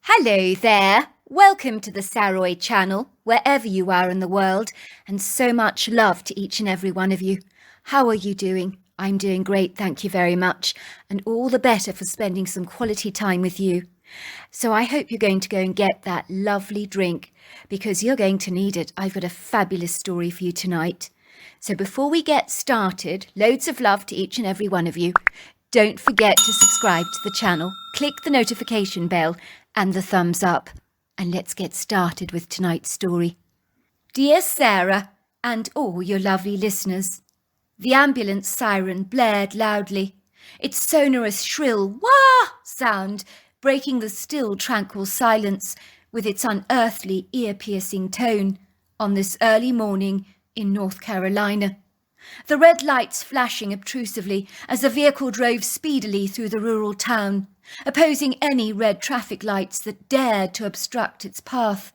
Hello there. Welcome to the Saroy channel, wherever you are in the world, and so much love to each and every one of you. How are you doing? I'm doing great, thank you very much, and all the better for spending some quality time with you. So I hope you're going to go and get that lovely drink, because you're going to need it. I've got a fabulous story for you tonight. So before we get started, loads of love to each and every one of you. Don't forget to subscribe to the channel, click the notification bell and the thumbs up. And let's get started with tonight's story. Dear Sarah and all your lovely listeners, the ambulance siren blared loudly, its sonorous shrill wah sound breaking the still tranquil silence with its unearthly ear-piercing tone on this early morning in North Carolina. The red lights flashing obtrusively as the vehicle drove speedily through the rural town, opposing any red traffic lights that dared to obstruct its path,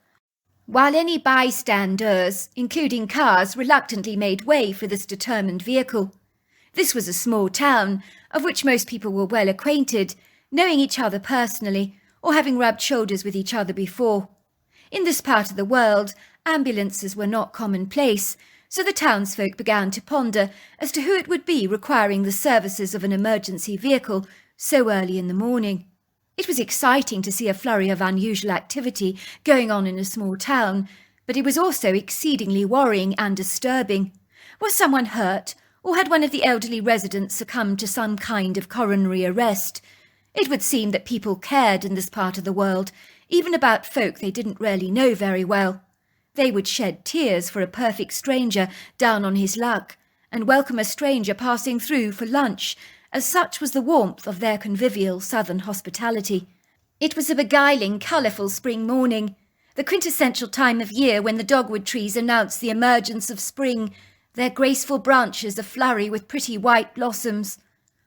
while any bystanders, including cars, reluctantly made way for this determined vehicle. This was a small town, of which most people were well acquainted, knowing each other personally, or having rubbed shoulders with each other before. In this part of the world, ambulances were not commonplace, so the townsfolk began to ponder as to who it would be requiring the services of an emergency vehicle so early in the morning. It was exciting to see a flurry of unusual activity going on in a small town, but it was also exceedingly worrying and disturbing. Was someone hurt, or had one of the elderly residents succumbed to some kind of coronary arrest? It would seem that people cared in this part of the world, even about folk they didn't really know very well. They would shed tears for a perfect stranger down on his luck, and welcome a stranger passing through for lunch, as such was the warmth of their convivial southern hospitality. It was a beguiling, colourful spring morning, the quintessential time of year when the dogwood trees announce the emergence of spring, their graceful branches aflurry with pretty white blossoms.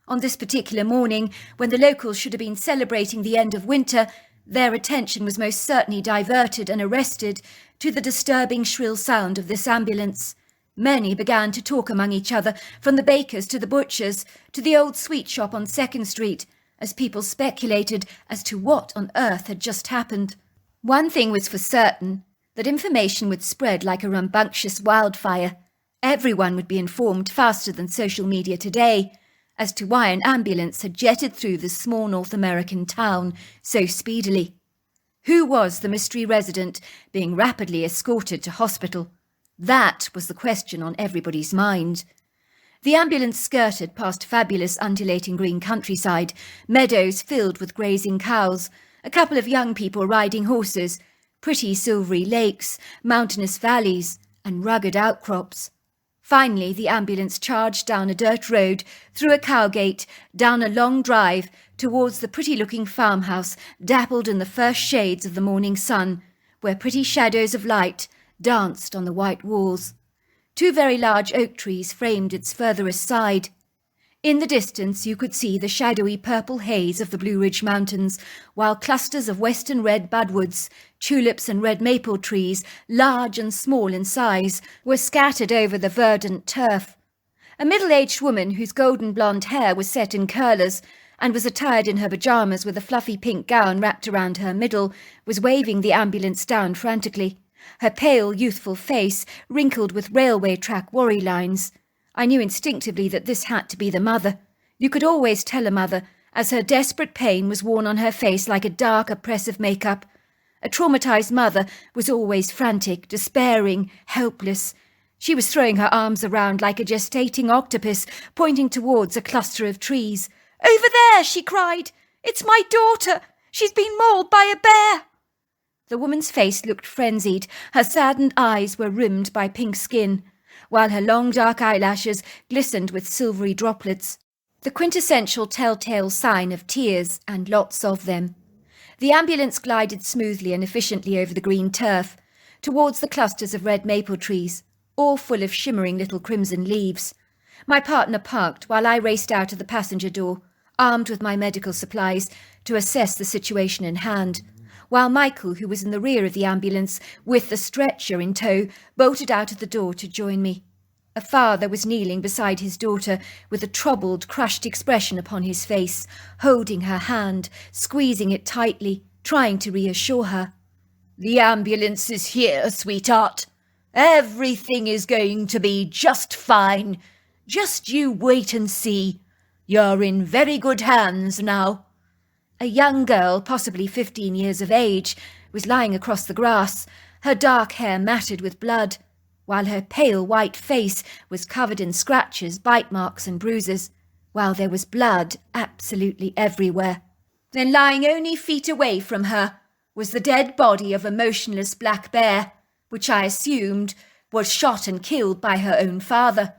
On this particular morning, when the locals should have been celebrating the end of winter, their attention was most certainly diverted and arrested to the disturbing shrill sound of this ambulance. Many began to talk among each other, from the baker's to the butcher's to the old sweet shop on 2nd Street, as people speculated as to what on earth had just happened. One thing was for certain, that information would spread like a rambunctious wildfire. Everyone would be informed faster than social media today as to why an ambulance had jetted through this small North American town so speedily. Who was the mystery resident being rapidly escorted to hospital? That was the question on everybody's mind. The ambulance skirted past fabulous undulating green countryside, meadows filled with grazing cows, a couple of young people riding horses, pretty silvery lakes, mountainous valleys, and rugged outcrops. Finally, the ambulance charged down a dirt road, through a cow gate, down a long drive, towards the pretty-looking farmhouse dappled in the first shades of the morning sun, where pretty shadows of light danced on the white walls. 2 very large oak trees framed its furthest side. In the distance you could see the shadowy purple haze of the Blue Ridge Mountains, while clusters of western red budwoods, tulips and red maple trees, large and small in size, were scattered over the verdant turf. A middle-aged woman whose golden blonde hair was set in curlers and was attired in her pyjamas with a fluffy pink gown wrapped around her middle, was waving the ambulance down frantically, her pale, youthful face wrinkled with railway track worry lines. I knew instinctively that this had to be the mother. You could always tell a mother, as her desperate pain was worn on her face like a dark, oppressive makeup. A traumatized mother was always frantic, despairing, helpless. She was throwing her arms around like a gestating octopus, pointing towards a cluster of trees. "Over there!" she cried. "It's my daughter! She's been mauled by a bear!" The woman's face looked frenzied. Her saddened eyes were rimmed by pink skin, while her long dark eyelashes glistened with silvery droplets, the quintessential telltale sign of tears, and lots of them. The ambulance glided smoothly and efficiently over the green turf, towards the clusters of red maple trees, all full of shimmering little crimson leaves. My partner parked while I raced out of the passenger door, armed with my medical supplies, to assess the situation in hand, while Michael, who was in the rear of the ambulance, with the stretcher in tow, bolted out of the door to join me. A father was kneeling beside his daughter, with a troubled, crushed expression upon his face, holding her hand, squeezing it tightly, trying to reassure her. "The ambulance is here, sweetheart. Everything is going to be just fine. Just you wait and see. You're in very good hands now." A young girl, possibly 15 years of age, was lying across the grass, her dark hair matted with blood, while her pale white face was covered in scratches, bite marks and bruises, while there was blood absolutely everywhere. Then lying only feet away from her was the dead body of a motionless black bear, which I assumed was shot and killed by her own father.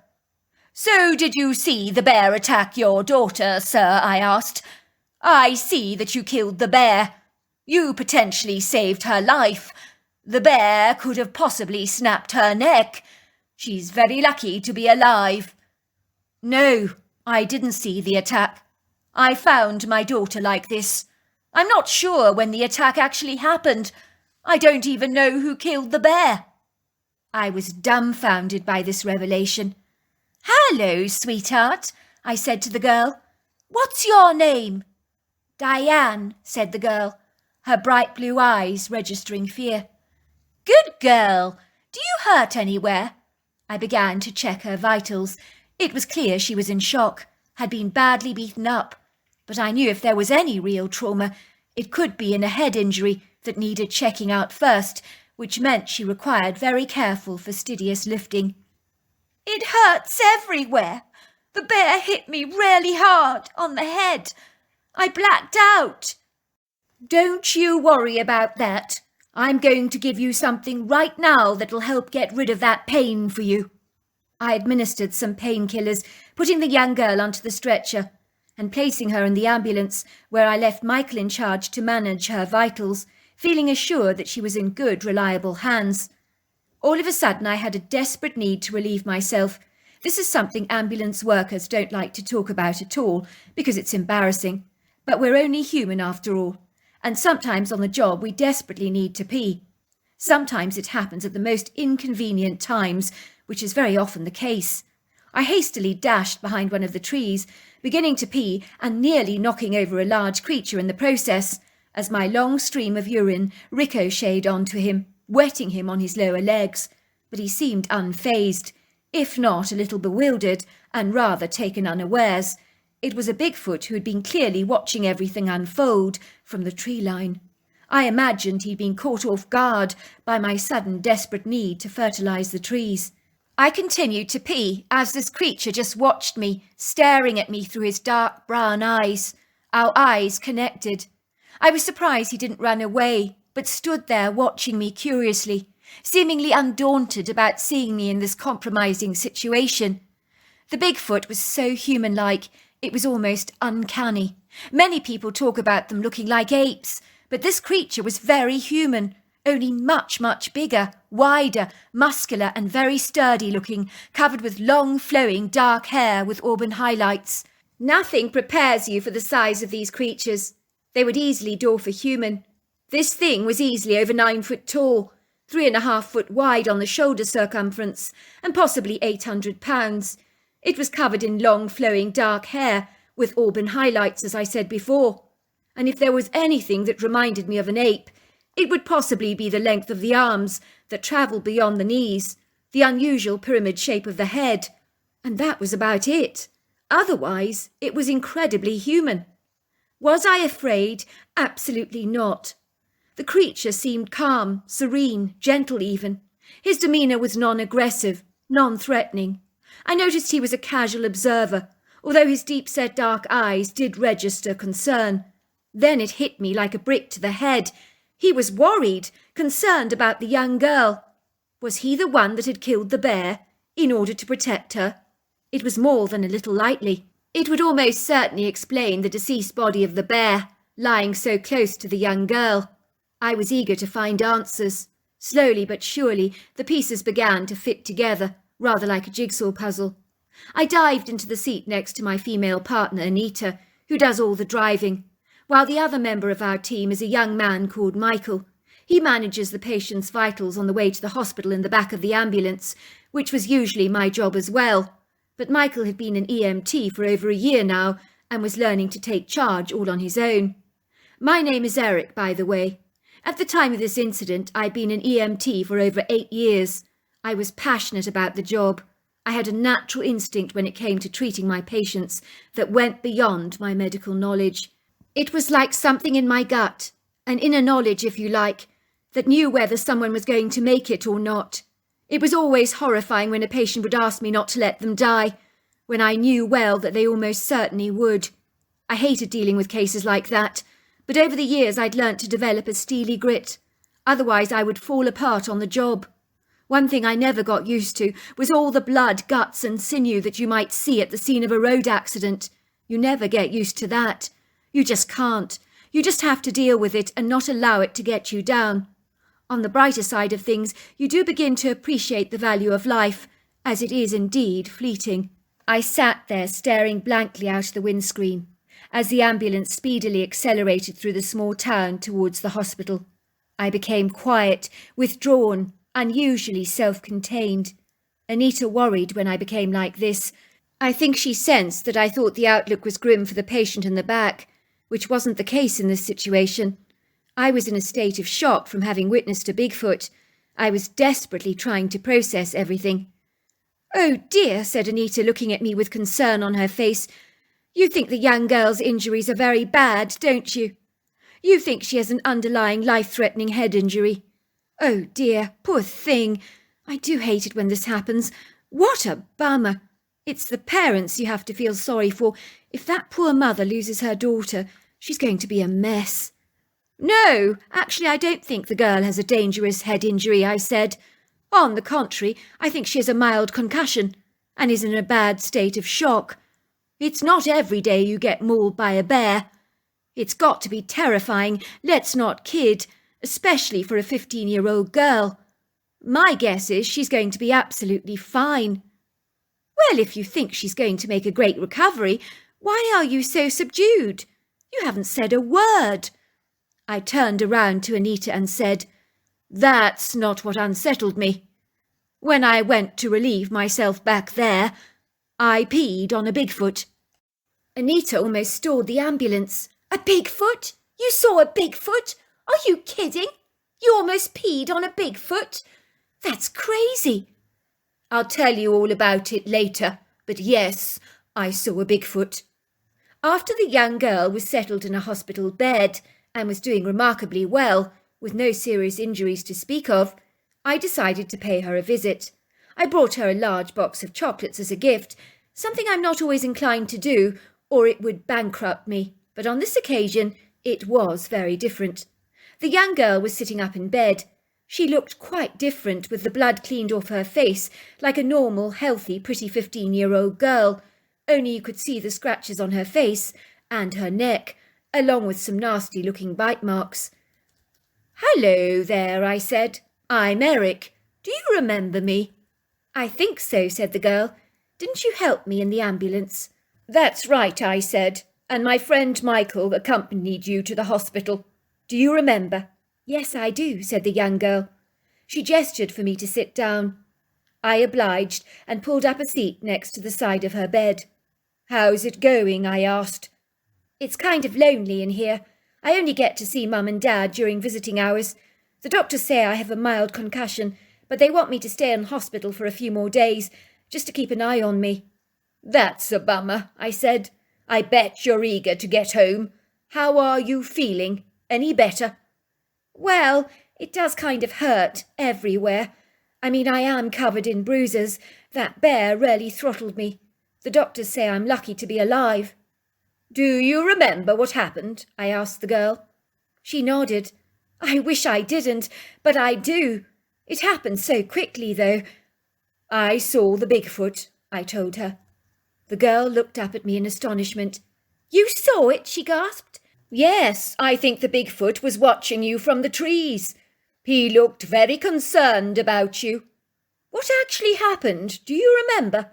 "So did you see the bear attack your daughter, sir?" I asked. "I see that you killed the bear. You potentially saved her life. The bear could have possibly snapped her neck. She's very lucky to be alive." "No, I didn't see the attack. I found my daughter like this. I'm not sure when the attack actually happened. I don't even know who killed the bear." I was dumbfounded by this revelation. "Hello, sweetheart," I said to the girl. "What's your name?" "Diane," said the girl, her bright blue eyes registering fear. "Good girl. Do you hurt anywhere?" I began to check her vitals. It was clear she was in shock, had been badly beaten up, but I knew if there was any real trauma, it could be in a head injury that needed checking out first, which meant she required very careful, fastidious lifting. "It hurts everywhere. The bear hit me really hard on the head. I blacked out." "Don't you worry about that. I'm going to give you something right now that'll help get rid of that pain for you." I administered some painkillers, putting the young girl onto the stretcher and placing her in the ambulance, where I left Michael in charge to manage her vitals, feeling assured that she was in good, reliable hands. All of a sudden I had a desperate need to relieve myself. This is something ambulance workers don't like to talk about at all, because it's embarrassing. But we're only human after all, and sometimes on the job we desperately need to pee. Sometimes it happens at the most inconvenient times, which is very often the case. I hastily dashed behind one of the trees, beginning to pee and nearly knocking over a large creature in the process, as my long stream of urine ricocheted onto him, wetting him on his lower legs. But he seemed unfazed, if not a little bewildered and rather taken unawares. It was a Bigfoot who had been clearly watching everything unfold from the tree line. I imagined he'd been caught off guard by my sudden desperate need to fertilize the trees. I continued to pee as this creature just watched me, staring at me through his dark brown eyes. Our eyes connected. I was surprised he didn't run away, but stood there watching me curiously, seemingly undaunted about seeing me in this compromising situation. The Bigfoot was so human-like, it was almost uncanny. Many people talk about them looking like apes, but this creature was very human, only much, much bigger, wider, muscular and very sturdy-looking, covered with long, flowing, dark hair with auburn highlights. Nothing prepares you for the size of these creatures. They would easily dwarf a human. This thing was easily over 9 foot tall, 3.5 foot wide on the shoulder circumference, and possibly 800 pounds. It was covered in long, flowing, dark hair, with auburn highlights, as I said before. And if there was anything that reminded me of an ape, it would possibly be the length of the arms that travelled beyond the knees, the unusual pyramid shape of the head, and that was about it. Otherwise, it was incredibly human. Was I afraid? Absolutely not. The creature seemed calm, serene, gentle even. His demeanour was non-aggressive, non-threatening. I noticed he was a casual observer, although his deep-set dark eyes did register concern. Then it hit me like a brick to the head. He was worried, concerned about the young girl. Was he the one that had killed the bear in order to protect her? It was more than a little likely. It would almost certainly explain the deceased body of the bear, lying so close to the young girl. I was eager to find answers. Slowly but surely, the pieces began to fit together, rather like a jigsaw puzzle. I dived into the seat next to my female partner, Anita, who does all the driving, while the other member of our team is a young man called Michael. He manages the patient's vitals on the way to the hospital in the back of the ambulance, which was usually my job as well. But Michael had been an EMT for over a year now and was learning to take charge all on his own. My name is Eric, by the way. At the time of this incident, I'd been an EMT for over 8 years. I was passionate about the job. I had a natural instinct when it came to treating my patients that went beyond my medical knowledge. It was like something in my gut, an inner knowledge, if you like, that knew whether someone was going to make it or not. It was always horrifying when a patient would ask me not to let them die, when I knew well that they almost certainly would. I hated dealing with cases like that, but over the years I'd learnt to develop a steely grit. Otherwise I would fall apart on the job. One thing I never got used to was all the blood, guts and sinew that you might see at the scene of a road accident. You never get used to that. You just can't. You just have to deal with it and not allow it to get you down. On the brighter side of things, you do begin to appreciate the value of life, as it is indeed fleeting. I sat there staring blankly out of the windscreen as the ambulance speedily accelerated through the small town towards the hospital. I became quiet, withdrawn, unusually self-contained. Anita worried when I became like this. I think she sensed that I thought the outlook was grim for the patient in the back, which wasn't the case in this situation. I was in a state of shock from having witnessed a Bigfoot. I was desperately trying to process everything. "Oh dear," said Anita, looking at me with concern on her face. "You think the young girl's injuries are very bad, don't you? You think she has an underlying life-threatening head injury. Oh dear, poor thing. I do hate it when this happens. What a bummer. It's the parents you have to feel sorry for. If that poor mother loses her daughter, she's going to be a mess." "No, actually I don't think the girl has a dangerous head injury," I said. "On the contrary, I think she has a mild concussion and is in a bad state of shock. It's not every day you get mauled by a bear. It's got to be terrifying, let's not kid, especially for a 15-year-old girl. My guess is she's going to be absolutely fine." "Well, if you think she's going to make a great recovery, why are you so subdued? You haven't said a word." I turned around to Anita and said, "That's not what unsettled me. When I went to relieve myself back there, I peed on a Bigfoot." Anita almost stalled the ambulance. "A Bigfoot? You saw a Bigfoot? Are you kidding? You almost peed on a Bigfoot? That's crazy." "I'll tell you all about it later, but yes, I saw a Bigfoot." After the young girl was settled in a hospital bed and was doing remarkably well, with no serious injuries to speak of, I decided to pay her a visit. I brought her a large box of chocolates as a gift, something I'm not always inclined to do, or it would bankrupt me, but on this occasion it was very different. The young girl was sitting up in bed. She looked quite different, with the blood cleaned off her face, like a normal, healthy, pretty 15-year-old girl, only you could see the scratches on her face and her neck, along with some nasty-looking bite marks. "Hello there," I said. "I'm Eric. Do you remember me?" "I think so," said the girl. "Didn't you help me in the ambulance?" "That's right," I said, "and my friend Michael accompanied you to the hospital. Do you remember?" "Yes, I do," said the young girl. She gestured for me to sit down. I obliged and pulled up a seat next to the side of her bed. "How's it going?" I asked. "It's kind of lonely in here. I only get to see Mum and Dad during visiting hours. The doctors say I have a mild concussion, but they want me to stay in hospital for a few more days, just to keep an eye on me." "That's a bummer," I said. "I bet you're eager to get home. How are you feeling? Any better?" "Well, it does kind of hurt everywhere. I mean, I am covered in bruises. That bear really throttled me. The doctors say I'm lucky to be alive." "Do you remember what happened?" I asked the girl. She nodded. "I wish I didn't, but I do. It happened so quickly, though." "I saw the Bigfoot," I told her. The girl looked up at me in astonishment. "You saw it?" she gasped. "Yes, I think the Bigfoot was watching you from the trees. He looked very concerned about you. What actually happened? Do you remember?"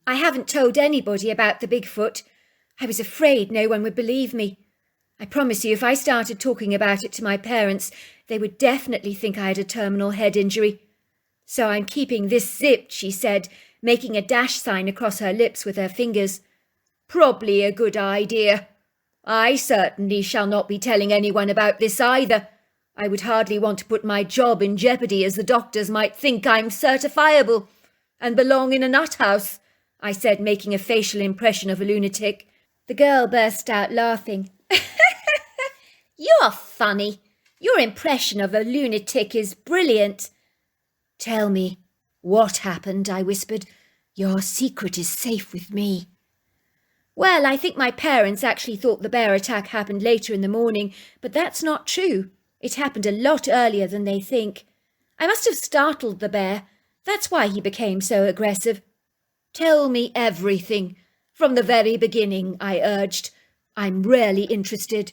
"I haven't told anybody about the Bigfoot. I was afraid no one would believe me. I promise you, if I started talking about it to my parents, they would definitely think I had a terminal head injury. So I'm keeping this zipped," she said, making a dash sign across her lips with her fingers. "Probably a good idea. I certainly shall not be telling anyone about this either. I would hardly want to put my job in jeopardy, as the doctors might think I'm certifiable and belong in a nut house, I said, making a facial impression of a lunatic. The girl burst out laughing. You're funny. Your impression of a lunatic is brilliant. Tell me, what happened? I whispered. Your secret is safe with me. Well, I think my parents actually thought the bear attack happened later in the morning, but that's not true. It happened a lot earlier than they think. I must have startled the bear. That's why he became so aggressive. Tell me everything, from the very beginning, I urged. I'm really interested.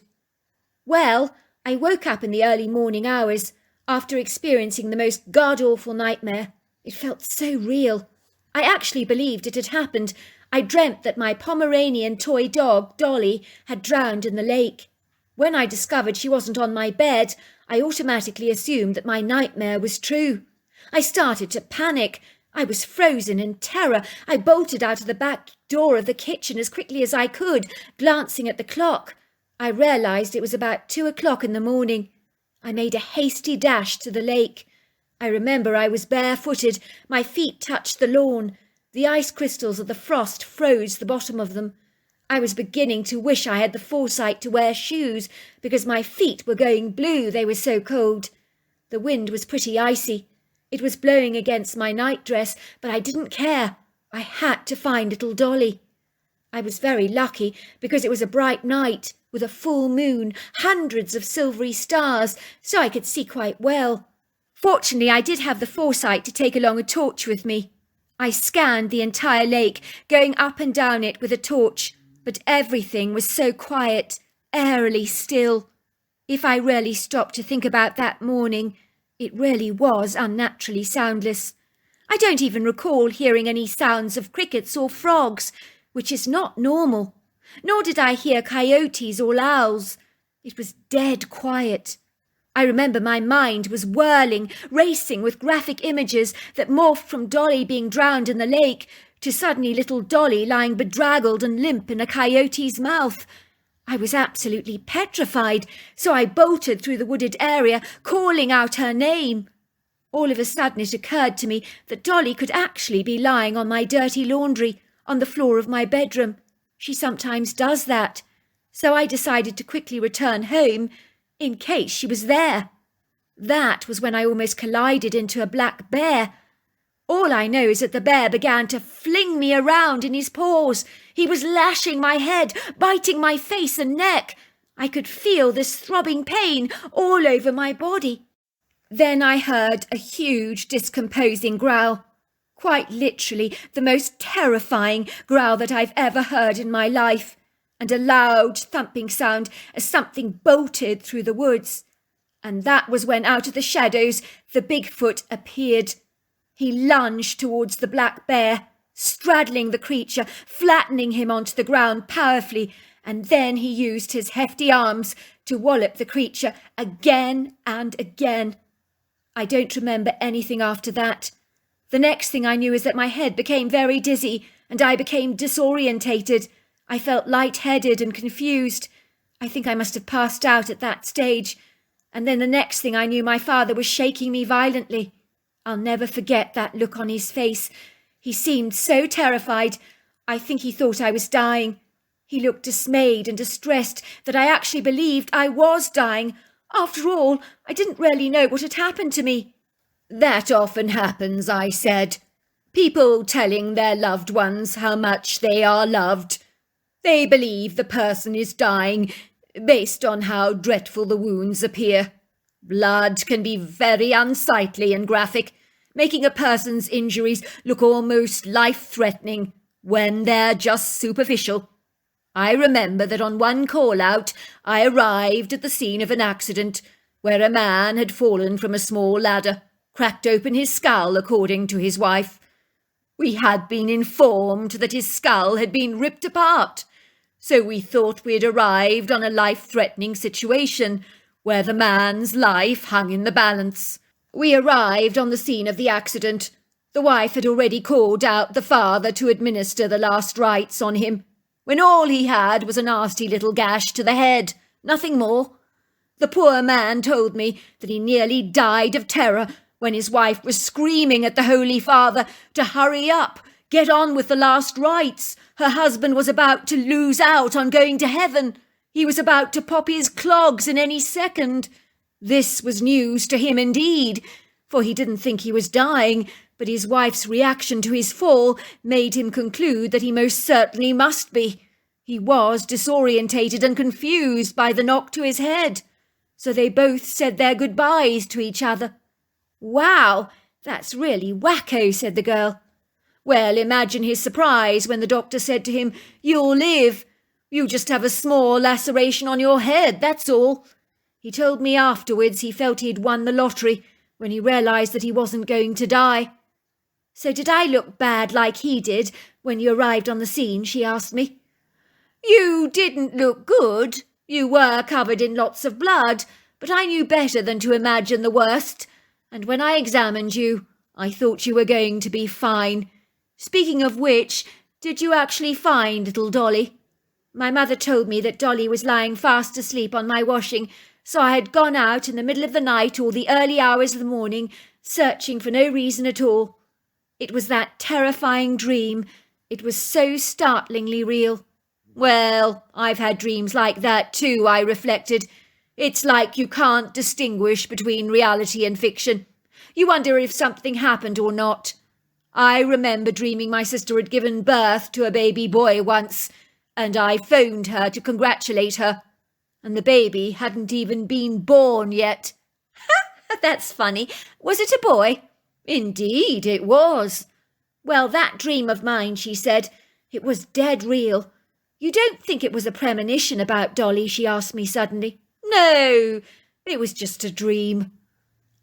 Well, I woke up in the early morning hours, after experiencing the most god-awful nightmare. It felt so real. I actually believed it had happened. I dreamt that my Pomeranian toy dog, Dolly, had drowned in the lake. When I discovered she wasn't on my bed, I automatically assumed that my nightmare was true. I started to panic. I was frozen in terror. I bolted out of the back door of the kitchen as quickly as I could, glancing at the clock. I realised it was about 2 o'clock in the morning. I made a hasty dash to the lake. I remember I was barefooted. My feet touched the lawn. The ice crystals of the frost froze the bottom of them. I was beginning to wish I had the foresight to wear shoes, because my feet were going blue, they were so cold. The wind was pretty icy. It was blowing against my nightdress, but I didn't care. I had to find little Dolly. I was very lucky, because it was a bright night, with a full moon, hundreds of silvery stars, so I could see quite well. Fortunately, I did have the foresight to take along a torch with me. I scanned the entire lake, going up and down it with a torch, but everything was so quiet, airily still. If I really stopped to think about that morning, it really was unnaturally soundless. I don't even recall hearing any sounds of crickets or frogs, which is not normal. Nor did I hear coyotes or owls. It was dead quiet. I remember my mind was whirling, racing with graphic images that morphed from Dolly being drowned in the lake to suddenly little Dolly lying bedraggled and limp in a coyote's mouth. I was absolutely petrified, so I bolted through the wooded area, calling out her name. All of a sudden it occurred to me that Dolly could actually be lying on my dirty laundry on the floor of my bedroom. She sometimes does that. So I decided to quickly return home in case she was there. That was when I almost collided into a black bear. All I know is that the bear began to fling me around in his paws. He was lashing my head, biting my face and neck. I could feel this throbbing pain all over my body. Then I heard a huge, discomposing growl. Quite literally the most terrifying growl that I've ever heard in my life, and a loud thumping sound as something bolted through the woods. And that was when out of the shadows the Bigfoot appeared. He lunged towards the black bear, straddling the creature, flattening him onto the ground powerfully, and then he used his hefty arms to wallop the creature again and again. I don't remember anything after that. The next thing I knew is that my head became very dizzy and I became disorientated. I felt lightheaded and confused. I think I must have passed out at that stage. And then the next thing I knew, my father was shaking me violently. I'll never forget that look on his face. He seemed so terrified. I think he thought I was dying. He looked dismayed and distressed that I actually believed I was dying. After all, I didn't really know what had happened to me. That often happens, I said. People telling their loved ones how much they are loved. They believe the person is dying based on how dreadful the wounds appear. Blood can be very unsightly and graphic, making a person's injuries look almost life-threatening when they're just superficial. I remember that on one call-out, I arrived at the scene of an accident where a man had fallen from a small ladder, cracked open his skull, according to his wife. We had been informed that his skull had been ripped apart, so we thought we had arrived on a life-threatening situation where the man's life hung in the balance. We arrived on the scene of the accident. The wife had already called out the father to administer the last rites on him. when all he had was a nasty little gash to the head, nothing more. The poor man told me that he nearly died of terror when his wife was screaming at the Holy Father to hurry up, get on with the last rites. Her husband was about to lose out on going to heaven. He was about to pop his clogs in any second. This was news to him indeed, for he didn't think he was dying, but his wife's reaction to his fall made him conclude that he most certainly must be. He was disorientated and confused by the knock to his head. So they both said their goodbyes to each other. "Wow, that's really wacko," said the girl. "Well, imagine his surprise when the doctor said to him, 'You'll live. You just have a small laceration on your head, that's all.' He told me afterwards he felt he'd won the lottery when he realised that he wasn't going to die." "So did I look bad like he did when you arrived on the scene?" she asked me. "You didn't look good. You were covered in lots of blood, but I knew better than to imagine the worst. And when I examined you, I thought you were going to be fine. Speaking of which, did you actually find little Dolly? My mother told me that Dolly was lying fast asleep on my washing, so I had gone out in the middle of the night or the early hours of the morning, searching for no reason at all. It was that terrifying dream. It was so startlingly real." "Well, I've had dreams like that too," I reflected. "It's like you can't distinguish between reality and fiction. You wonder if something happened or not. I remember dreaming my sister had given birth to a baby boy once, and I phoned her to congratulate her. And the baby hadn't even been born yet." "That's funny. Was it a boy?" "Indeed it was." "Well, that dream of mine," she said, "it was dead real. You don't think it was a premonition about Dolly?" she asked me suddenly. "No, it was just a dream."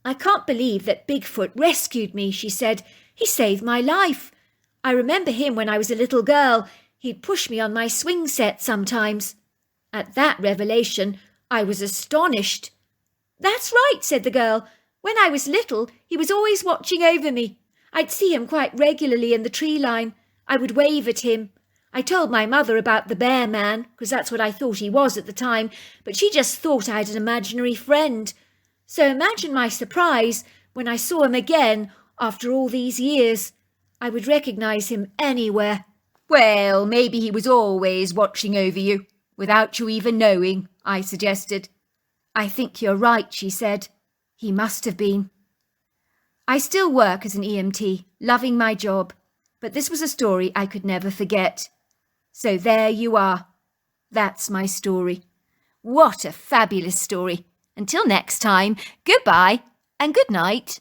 "I can't believe that Bigfoot rescued me," she said. "He saved my life. I remember him when I was a little girl. He'd push me on my swing set sometimes." At that revelation, I was astonished. "That's right," said the girl. "When I was little, he was always watching over me. I'd see him quite regularly in the tree line. I would wave at him. I told my mother about the bear man, because that's what I thought he was at the time, but she just thought I had an imaginary friend. So imagine my surprise when I saw him again after all these years. I would recognise him anywhere." "Well, maybe he was always watching over you, without you even knowing," I suggested. "I think you're right," she said. "He must have been." I still work as an EMT, loving my job, but this was a story I could never forget. So there you are. That's my story. What a fabulous story. Until next time, goodbye and good night.